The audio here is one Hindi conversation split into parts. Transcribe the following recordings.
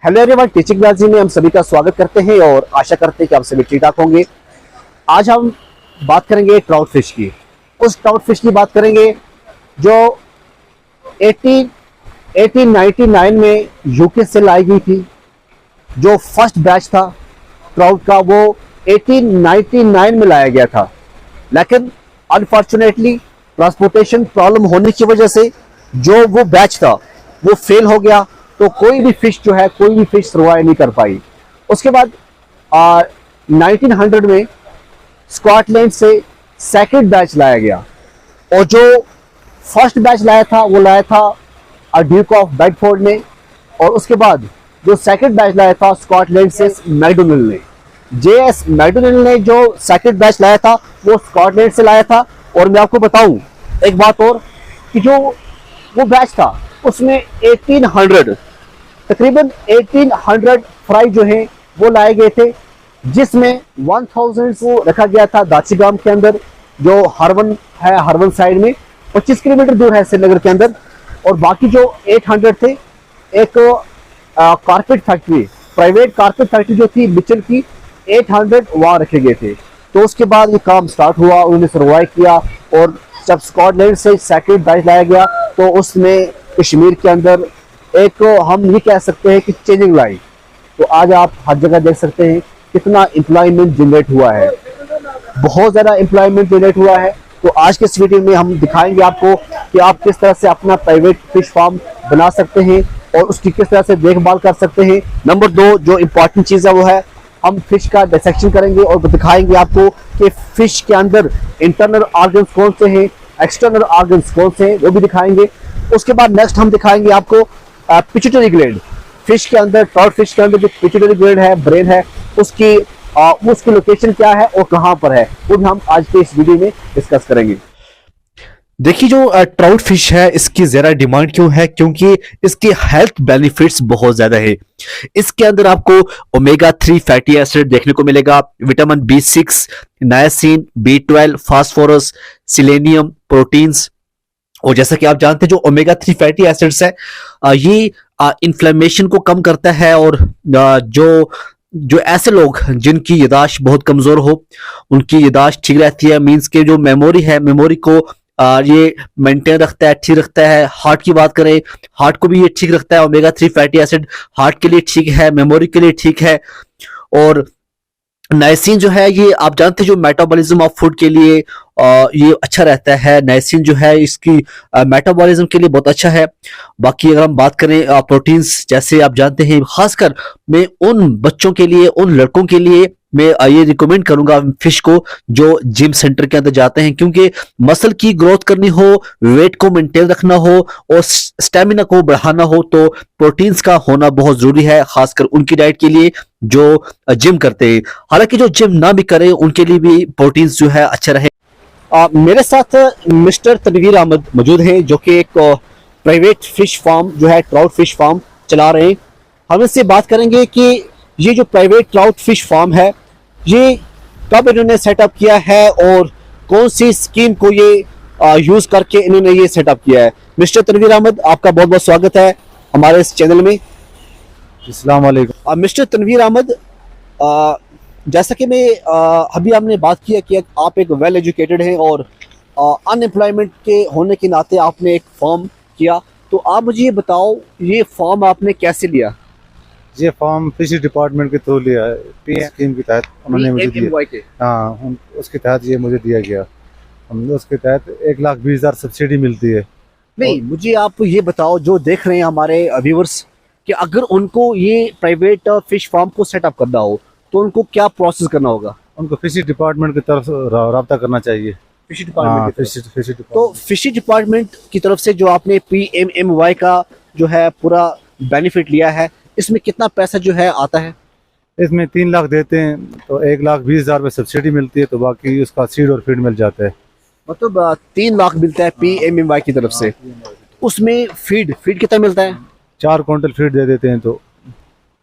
हेलो एवरीवन, टीचिंग क्लास में हम सभी का स्वागत करते हैं और आशा करते हैं कि आप सभी ठीक ठाक होंगे। आज हम बात करेंगे ट्राउट फिश की। उस ट्राउट फिश की बात करेंगे जो 1899 में यूके से लाई गई थी। जो फर्स्ट बैच था ट्राउट का वो 1899 में लाया गया था, लेकिन अनफॉर्चुनेटली ट्रांसपोर्टेशन प्रॉब्लम होने की वजह से जो वो बैच था वो फेल हो गया। तो कोई भी फिश सर्वाइव नहीं कर पाई। उसके बाद 1900 में स्कॉटलैंड से सेकंड बैच लाया गया और जो फर्स्ट बैच लाया था वो लाया था ड्यूक ऑफ बेडफोर्ड ने, और उसके बाद जो सेकंड बैच लाया था स्कॉटलैंड से मैकडोनल ने। जेएस मैकडोनल ने जो सेकंड बैच लाया था वो स्कॉटलैंड से लाया था। और मैं आपको बताऊं एक बात और कि जो वो बैच था उसमें 1800 तकरीबन 1800 फ्राई जो हैं वो लाए गए थे, जिसमें 1000 को रखा गया था दाचीगाम के अंदर जो हरवन है, हरवन साइड में 25 किलोमीटर दूर है श्रीनगर के अंदर। और बाकी जो 800 थे एक carpet factory, private carpet factory जो थी मिचल की, 800 वहाँ रखे गए थे। तो उसके बाद ये काम स्टार्ट हुआ, उन्होंने सर्वाइव किया। और जब स्कॉटलैंड से सेकंड बैच लाया गया तो उसमें कश्मीर के अंदर एक हम ये कह सकते हैं कि चेंजिंग लाई। तो आज आप हर जगह देख सकते हैं कितना एम्प्लॉयमेंट जनरेट हुआ है, बहुत ज़्यादा एम्प्लॉयमेंट जनरेट हुआ है। तो आज के इस वीडियो में हम दिखाएंगे आपको कि आप किस तरह से अपना प्राइवेट फिश फार्म बना सकते हैं और उसकी किस तरह से देखभाल कर सकते हैं। नंबर 2 जो इम्पोर्टेंट चीज़ है वो है हम फिश का डिसेक्शन करेंगे और दिखाएंगे आपको कि फिश के अंदर इंटरनल ऑर्गन्स कौन से हैं, एक्सटर्नल ऑर्गन्स कौन से हैं, वो भी दिखाएंगे। उसके बाद नेक्स्ट हम दिखाएंगे आपको पिट्यूटरी ग्लैंड। फिश के अंदर, ट्राउट फिश के अंदर जो पिट्यूटरी ग्लैंड है, ब्रेन है, उसकी लोकेशन क्या है और कहां पर है, वो भी हम आज के इस वीडियो में डिस्कस करेंगे। देखिए, जो ट्राउट फिश है इसकी ज्यादा डिमांड क्यों है? क्योंकि इसके हेल्थ बेनिफिट्स बहुत ज्यादा है। इसके अंदर आपको ओमेगा 3 फैटी एसिड देखने को मिलेगा, vitamin B6, niacin, B12, phosphorus, selenium, proteins. और जैसा कि आप जानते हैं जो ओमेगा 3 फैटी एसिड्स है ये इन्फ्लेमेशन को कम करता है। और जो ऐसे लोग जिनकी याददाश्त बहुत कमजोर हो उनकी याददाश्त ठीक रहती है। मींस के जो मेमोरी है, मेमोरी को ये मेंटेन रखता है, ठीक रखता है। हार्ट की बात करें, हार्ट को भी ये ठीक रखता है। ओमेगा 3 फैटी एसिड हार्ट के लिए ठीक है, मेमोरी के लिए ठीक है। और नाइसिन जो है ये आप जानते हैं जो मेटाबॉलिज्म ऑफ फूड के लिए ये अच्छा रहता है। नाइसिन जो है इसकी मेटाबॉलिज्म के लिए बहुत अच्छा है। बाकी अगर हम बात करें प्रोटीन्स, जैसे आप जानते हैं खासकर मैं उन बच्चों के लिए, उन लड़कों के लिए मैं ये रिकमेंड करूंगा फिश को जो जिम सेंटर के अंदर जाते हैं, क्योंकि मसल की ग्रोथ करनी हो, वेट को मेंटेन रखना हो और स्टेमिना को बढ़ाना हो तो प्रोटीन्स का होना बहुत जरूरी है, खासकर उनकी डाइट के लिए जो जिम करते हैं। हालांकि जो जिम ना भी करें उनके लिए भी प्रोटीन्स जो है अच्छा रहे। मेरे साथ मिस्टर तनवीर अहमद मौजूद हैं जो कि एक प्राइवेट फिश फार्म जो है ट्राउट फिश फार्म चला रहे हैं। हम इससे बात करेंगे कि ये जो प्राइवेट ट्राउट फिश फार्म है ये कब इन्होंने सेटअप किया है और कौन सी स्कीम को ये यूज करके इन्होंने ये सेटअप किया है। मिस्टर तनवीर अहमद, आपका बहुत बहुत स्वागत है हमारे इस चैनल में। अस्सलाम वालेकुम। मिस्टर तनवीर अहमद, जैसा कि मैं अभी हमने बात किया कि आप एक वेल एजुकेटेड हैं और अनएम्प्लॉयमेंट के होने के नाते आपने एक फॉर्म किया, तो आप मुझे ये बताओ ये फॉर्म आपने कैसे लिया? ये फॉर्म फिशरी डिपार्टमेंट के थ्रू लिया है, पीएम स्कीम के तहत उन्होंने मुझे दिया। हाँ, उसके तहत ये मुझे दिया गया। उसके तहत 1,20,000 सब्सिडी मिलती है। नहीं, मुझे आप ये बताओ जो देख रहे हैं हमारे व्यूअर्स कि अगर उनको ये प्राइवेट फिश फार्म को सेटअप करना हो तो उनको क्या प्रोसेस करना होगा? उनको फिशरी डिपार्टमेंट की तरफ रब्ता करना चाहिए। फिशी डिपार्टमेंट तो फिशी डिपार्टमेंट की तरफ से जो आपने PMMY का जो है पूरा बेनिफिट लिया है, इसमें कितना पैसा जो है आता है? इसमें 3 लाख देते हैं तो 1,20,000 रुपये सब्सिडी मिलती है, तो बाकी उसका सीड और फीड मिल जाता है। मतलब 3 लाख मिलता है PMMY की तरफ से। उसमें फीड कितना मिलता है? 4 क्विंटल फीड दे देते हैं। तो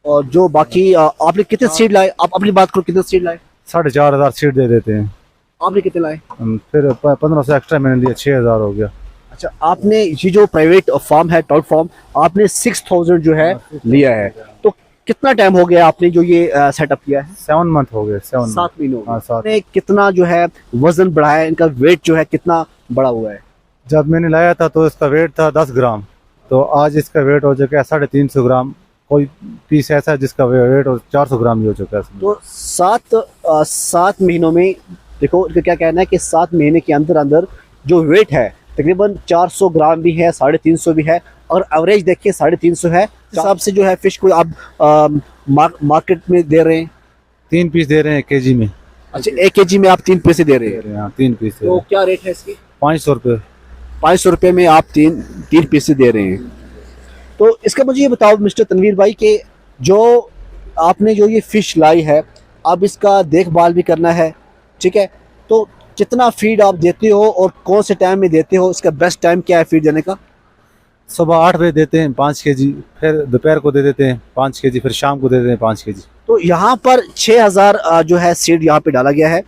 और जो बाकी आपने कितने सीड लाए? आप अपनी बात करो, कितने सीड लाए? 4,500 सीड दे देते हैं। आपने कितने लाए? फिर 1500 एक्स्ट्रा मैंने लिया, 6,000 हो गया। अच्छा, आपने ये जो प्राइवेट फार्म है ट्राउट फार्म, आपने 6000 जो है लिया है, तो कितना टाइम हो गया आपने जो ये सेटअप किया है? 7 मंथ हो गए, 7 7 महीनों हाँ 7। में कितना जो है वजन बढ़ाया, इनका वेट जो है कितना बड़ा हुआ है? जब मैंने लाया था तो इसका वेट था 10 ग्राम, तो आज इसका वेट हो चुका है 350 ग्राम। कोई पीस ऐसा है जिसका वेट 400 ग्राम ही हो चुका है इसमें। तो 7 महीनों में देखो, इनका क्या कहना है कि 7 महीने के अंदर अंदर जो वेट है तकरीबन 400 ग्राम भी है, 350 भी है, और एवरेज देखिए 350 है। हिसाब से जो है फिश को आप मार्केट में दे रहे हैं 3 पीस दे रहे हैं केजी में। अच्छा, 1 केजी में आप 3 पैसे दे रहे हैं। हाँ 3 पीस। तो क्या रेट है इसकी? 500 रुपये। 500 रुपये में आप 3 पैसे दे रहे हैं। तो इसका मुझे ये बताओ मिस्टर तनवीर भाई कि जो आपने जो ये फिश लाई है, अब इसका देखभाल भी करना है, ठीक है, तो कितना फीड आप देते हो और कौन से टाइम में देते हो? इसका बेस्ट टाइम क्या है फीड देने का? सुबह 8 बजे देते हैं 5 केजी, फिर दोपहर को दे देते हैं 5 केजी, फिर शाम को दे देते हैं 5 केजी। तो यहाँ पर 6000 जो है सीड यहाँ पे डाला गया है।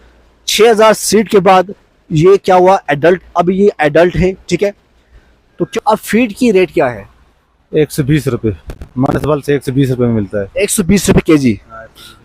6000 सीड के बाद ये क्या हुआ, एडल्ट, अब ये एडल्ट है, ठीक है। तो अब फीड की रेट क्या है? 120 रुपये मनसबल से 120 रुपये में मिलता है। 120 रुपये केजी।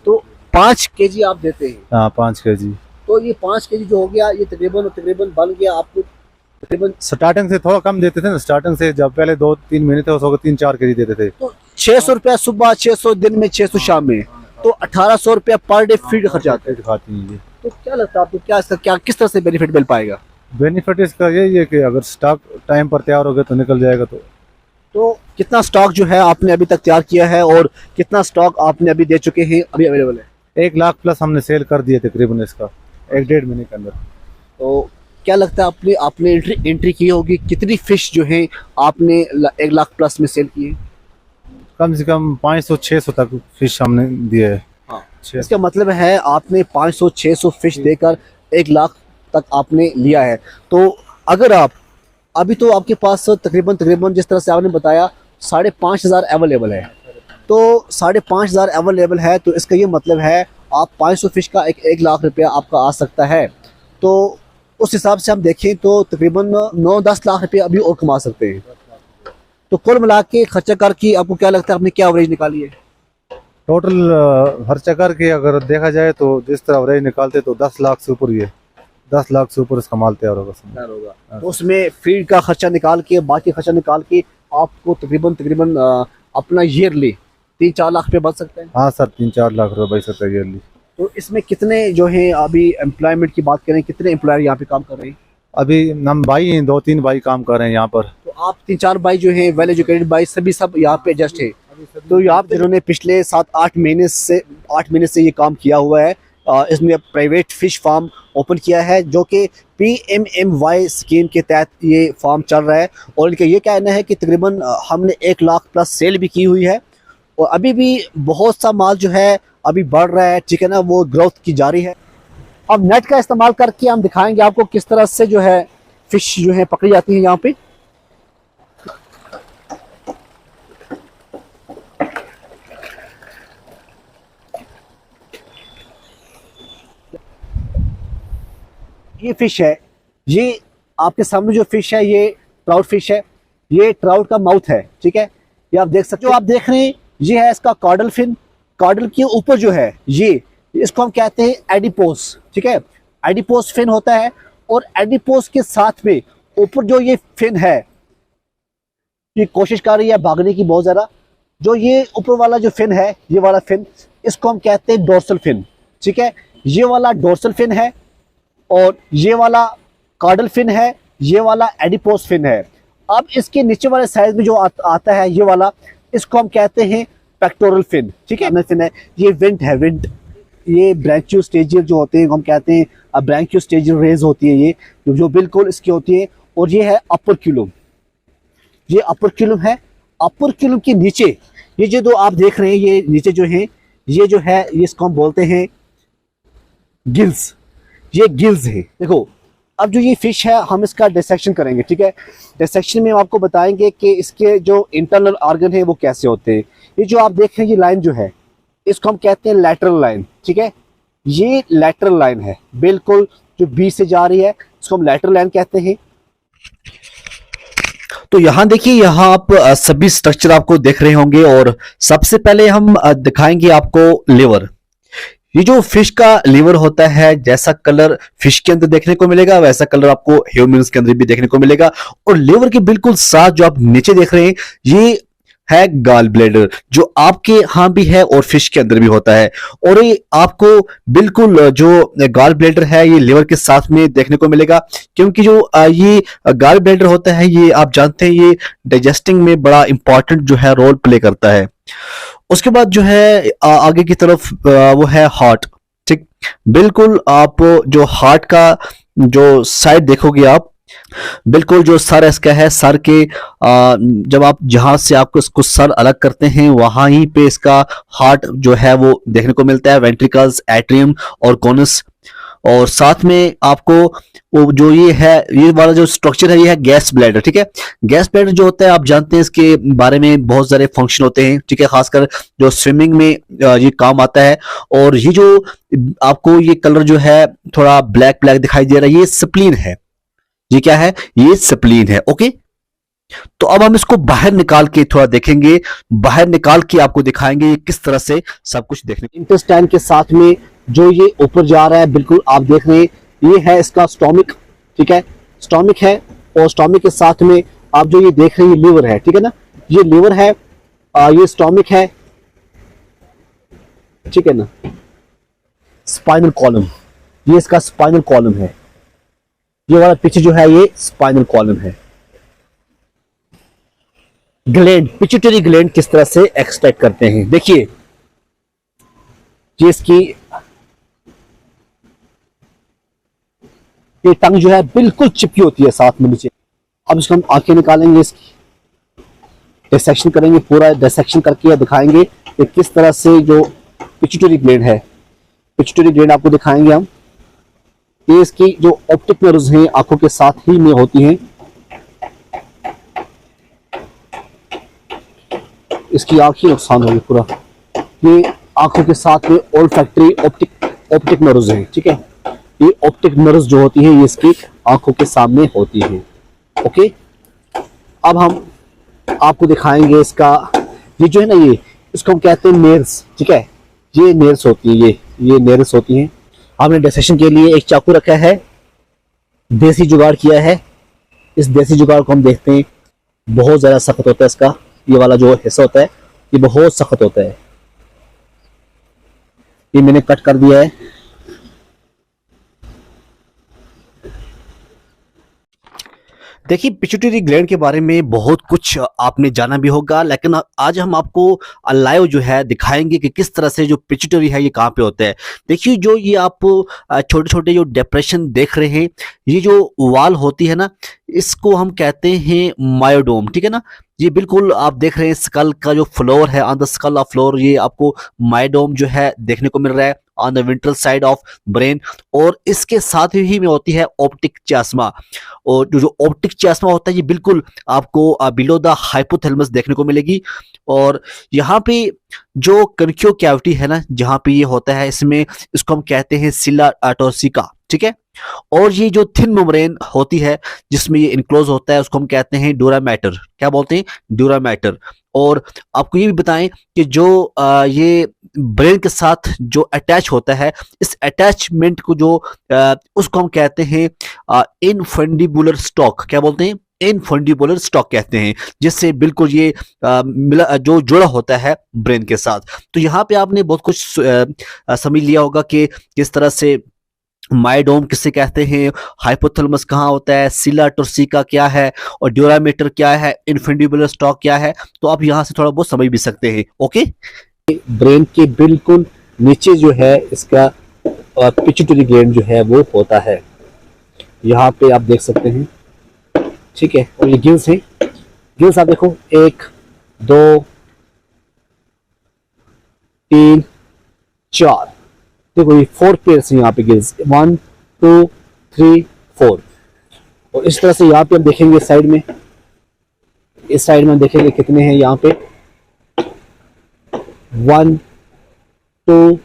तो 5 केजी आप देते हैं? हाँ 5 केजी। तो ये 5 केजी जो हो गया, ये तकरीबन बन गया आपको तकरीबन। स्टार्टिंग से थोड़ा कम देते थे ना, स्टार्टिंग से जब पहले 2-3 महीने थे उसको 3-4 केजी देते थे। तो 600 रुपया सुबह, 600 दिन में, 600 शाम में, तो 1800 रुपया पर डे फीड खर्च आता है। खाती हैं ये। तो क्या लगता है आपको, क्या इसका क्या किस तरह से बेनिफिट मिल पाएगा? बेनिफिट इसका यही है कि अगर स्टॉक टाइम पर तैयार हो गया तो निकल जाएगा। तो कितना स्टॉक जो है आपने अभी तक तैयार किया है और कितना स्टॉक आपने अभी दे चुके हैं, अभी अवेलेबल है? 1 लाख प्लस हमने सेल कर दिए तकरीबन इसका 1-1.5 महीने के अंदर। तो क्या लगता है आपने एंट्री की होगी, कितनी फिश जो है आपने 1 लाख प्लस में सेल की है? कम से कम 500-600 तक फिश हमने दिए है। हाँ, इसका मतलब है आपने 500-600 फिश देकर 1 लाख तक आपने लिया है। तो अगर आप अभी, तो आपके पास तकरीबन जिस तरह से आपने बताया 5,500 अवेलेबल है, तो 5,500 अवेलेबल है, तो इसका ये मतलब है आप 500 फिश का 1 लाख रुपया आपका आ सकता है। तो उस हिसाब से हम देखें तो तकरीबन 9-10 लाख रुपये अभी और कमा सकते हैं। तो कुल मिला के खर्चा करके आपको क्या लगता है आपने क्या एवरेज निकाली है? टोटल खर्चा करके अगर देखा जाए तो जिस तरह एवरेज निकालते तो 10 लाख से ऊपर ही है। 10 लाख से ऊपर इसका माल तैयार होगा। तो उसमें फीड का खर्चा निकाल के, बाकी खर्चा निकाल के आपको तकरीबन अपना ईयरली 3-4 लाख रुपये बच सकते हैं। हाँ सर, 3-4 लाख रुपये बच सकता है ईयरली। तो इसमें कितने जो हैं, अभी एम्प्लॉयमेंट की बात करें, कितने एम्प्लॉयर यहाँ पे काम कर रहे हैं? अभी हम भाई हैं, 2-3 भाई काम कर रहे हैं यहाँ पर। तो आप 3-4 भाई जो हैं वेल एजुकेटेड भाई, सभी सब यहाँ पे एडजस्ट है। तो आप जिन्होंने पिछले 7-8 महीने से ये काम किया हुआ है, इसमें प्राइवेट फिश फार्म ओपन किया है जो कि PMMY स्कीम के तहत ये फार्म चल रहा है। और इनका ये कहना है कि तकरीबन हमने 1 लाख प्लस सेल भी की हुई है और अभी भी बहुत सा माल जो है अभी बढ़ रहा है, ठीक है ना, वो ग्रोथ की जारी है। अब नेट का इस्तेमाल करके हम दिखाएंगे आपको किस तरह से जो है फिश जो है पकड़ी जाती है यहाँ पे। ये फिश है, ये आपके सामने जो फिश है ये ट्राउट फिश है, ये ट्राउट का माउथ है, ठीक है, ये आप देख सकते हो। आप देख रहे हैं ये है इसका कॉर्डल फिन। कॉर्डल के ऊपर जो है ये, इसको हम कहते हैं एडिपोस, ठीक है, एडिपोस फिन होता है। और एडिपोस के साथ में ऊपर जो ये फिन है, ये कोशिश कर रही है भागने की बहुत ज़्यादा। जो ये ऊपर वाला जो फिन है, ये वाला फिन, इसको हम कहते हैं डोर्सल फिन, ठीक है, ये वाला डोर्सल फिन है और ये वाला कॉर्डल फिन है, ये वाला एडिपोस फिन है। अब इसके नीचे वाले साइज में जो आता है ये वाला, इसको हम कहते हैं पेक्टोरल फिन, ठीक है, फिन है। ये विंट है, विंट, ये ब्रैंकियोस्टेजियल जो होते हैं, हम कहते हैं ब्रैंकियोस्टेजियल रेज होती है ये, जो बिल्कुल इसकी होती है। और ये है अपर क्यूलम, ये अपर क्यूलम है। अपर क्यूलम के नीचे ये जो दो आप देख रहे हैं, ये नीचे जो है, ये जो है, ये इसको हम बोलते हैं गिल्स, ये गिल्स है। देखो अब जो ये फिश है हम इसका डिसेक्शन करेंगे, ठीक है। डिसेक्शन में हम आपको बताएंगे कि इसके जो इंटरनल ऑर्गन है वो कैसे होते हैं। ये जो आप देख रहे हैं ये लाइन जो है, इसको हम कहते हैं लैटरल लाइन, ठीक है, ये लैटरल लाइन है बिल्कुल जो बीच से जा रही है, इसको हम लैटरल लाइन कहते हैं। तो यहाँ देखिए, यहाँ आप सभी स्ट्रक्चर आपको देख रहे होंगे और सबसे पहले हम दिखाएंगे आपको लिवर। ये जो फिश का लिवर होता है, जैसा कलर फिश के अंदर देखने को मिलेगा वैसा कलर आपको ह्यूमंस के अंदर भी देखने को मिलेगा। और लिवर के बिल्कुल साथ जो आप नीचे देख रहे हैं ये है गॉल ब्लैडर, जो आपके यहाँ भी है और फिश के अंदर भी होता है। और ये आपको बिल्कुल जो गॉल ब्लैडर है ये लिवर के साथ में देखने को मिलेगा, क्योंकि जो ये गॉल ब्लैडर होता है ये आप जानते हैं ये डाइजेस्टिंग में बड़ा इंपॉर्टेंट जो है रोल प्ले करता है। उसके बाद जो है आगे की तरफ वो है हार्ट। ठीक, बिल्कुल आप जो हार्ट का जो साइड देखोगे आप, बिल्कुल जो सर इसका है, सर के जब आप जहां से आपको इसको सर अलग करते हैं वहां ही पे इसका हार्ट जो है वो देखने को मिलता है, वेंट्रिकल्स, एट्रियम और कोनस। और साथ में आपको वो जो ये है, ये वाला जो स्ट्रक्चर है ये है गैस ब्लैडर। ठीक है, गैस ब्लैडर जो होता है आप जानते हैं इसके बारे में बहुत सारे फंक्शन होते हैं। ठीक है, खासकर जो स्विमिंग में ये काम आता है। और ये जो आपको ये कलर जो है थोड़ा ब्लैक ब्लैक दिखाई दे रहा है ये स्प्लीन है। ये क्या है? ये स्प्लीन है। ओके, तो अब हम इसको बाहर निकाल के थोड़ा देखेंगे, बाहर निकाल के आपको दिखाएंगे ये किस तरह से सब कुछ देखने। इंटेस्टाइन के साथ में जो ये ऊपर जा रहा है बिल्कुल आप देख रहे हैं, ये है इसका स्टोमिक। ठीक है, स्टोमिक है और स्टोमिक के साथ में आप जो ये देख रहे हैं लीवर है। ठीक है ना, ये लीवर है, ये स्टोमिक है। ठीक है ना, स्पाइनल कॉलम, ये इसका स्पाइनल कॉलम है। ये वाला पीछे जो है ये स्पाइनल कॉलम है। ग्लैंड, पिट्यूटरी ग्लैंड किस तरह से एक्सट्रैक्ट करते हैं देखिए, ये इसकी ये टंग जो है बिल्कुल चिपकी होती है साथ में नीचे। अब इसको हम आंखें निकालेंगे, इसकी डिसेक्शन करेंगे, पूरा डिसेक्शन करके दिखाएंगे कि किस तरह से जो पिट्यूटरी ग्लैंड है, पिट्यूटरी ग्लैंड आपको दिखाएंगे हम। ये इसकी जो ऑप्टिक नर्व्स हैं आंखों के साथ ही में होती हैं। इसकी आंख ही नुकसान होगी पूरा। ये आंखों के साथ में ओल्फैक्टरी ऑप्टिक नर्व्स हैं। ठीक है, ये ऑप्टिक नर्व्स जो होती है ये इसकी आंखों के सामने होती है। ओके, अब हम आपको दिखाएंगे इसका ये जो है ना, ये इसको हम कहते हैं नेल्स। ठीक है, ये नेल्स होती है, ये नेल्स होती हैं। हमने डिसेक्शन के लिए एक चाकू रखा है, देसी जुगाड़ किया है। इस देसी जुगाड़ को हम देखते हैं, बहुत ज़्यादा सख्त होता है इसका, ये वाला जो हिस्सा होता है ये बहुत सख्त होता है। ये मैंने कट कर दिया है। देखिए, पिट्यूटरी ग्लैंड के बारे में बहुत कुछ आपने जाना भी होगा, लेकिन आज हम आपको लाइव जो है दिखाएंगे कि किस तरह से जो पिट्यूटरी है ये कहाँ पे होता है। देखिए, जो ये आप छोटे छोटे जो डिप्रेशन देख रहे हैं, ये जो वाल होती है ना, इसको हम कहते हैं मायोडोम। ठीक है ना, ये बिल्कुल आप देख रहे हैं स्कल का जो फ्लोर है, on the skull of floor, ये आपको मायोडोम जो है देखने को मिल रहा है on the ventral side of brain. और इसके साथ ही में होती है ऑप्टिक चास्मा। और जो ऑप्टिक चास्मा होता है ये बिल्कुल आपको बिलो द हाइपोथैलेमस देखने को मिलेगी। और यहाँ पे जो कनक्यो कैविटी है ना, जहाँ पे ये होता है, इसमें इसको हम कहते हैं सिला टॉर्सिका। ठीक है, और ये जो थिन मेम्ब्रेन होती है जिसमें ये इनक्लोज होता है उसको हम कहते हैं ड्यूरा मैटर। क्या बोलते हैं? Dura mater. और आपको ये भी बताएं कि जो ये ब्रेन के साथ जो अटैच होता है, इस अटैचमेंट को जो उसको हम कहते हैं इनफंडिबुलर स्टॉक। क्या बोलते हैं? इनफंडिबुलर स्टॉक कहते हैं, जिससे बिल्कुल ये मिला जो जुड़ा होता है ब्रेन के साथ। तो यहाँ पे आपने बहुत कुछ समझ लिया होगा कि किस तरह से मायोडोम किसे कहते हैं, हाइपोथैलेमस कहाँ होता है, सिला टॉर्सिका क्या है, और ड्यूरामेटर क्या है, इनफंडिबुलर स्टॉक क्या है। तो आप यहाँ से थोड़ा बहुत समझ भी सकते हैं। ओके, ब्रेन के बिल्कुल नीचे जो है इसका पिट्यूटरी ग्लैंड जो है वो होता है, यहाँ पे आप देख सकते हैं। ठीक है, और ये गिल्स है, गिल्स आप देखो 1 2 3 4, देखो ये 4 पेयर्स हैं यहाँ पे गिल्स, 1 2 3 4। और इस तरह से यहाँ पे हम देखेंगे साइड में, इस साइड में देखेंगे कितने हैं यहाँ पे, 1 2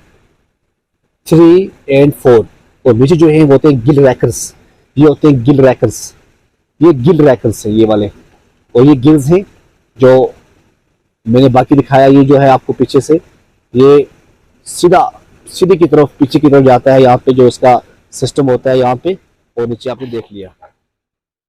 3 एंड 4। और नीचे जो है वो होते हैं गिल रैकर्स, ये होते हैं गिल रैकर्स, ये गिल रैकर्स है ये वाले। और ये गिल्स हैं जो मैंने बाकी दिखाया। ये जो है आपको पीछे से ये सीधे की तरफ पीछे की तरफ जाता है। यहाँ पे जो इसका सिस्टम होता है यहाँ पे, और नीचे आपने देख लिया।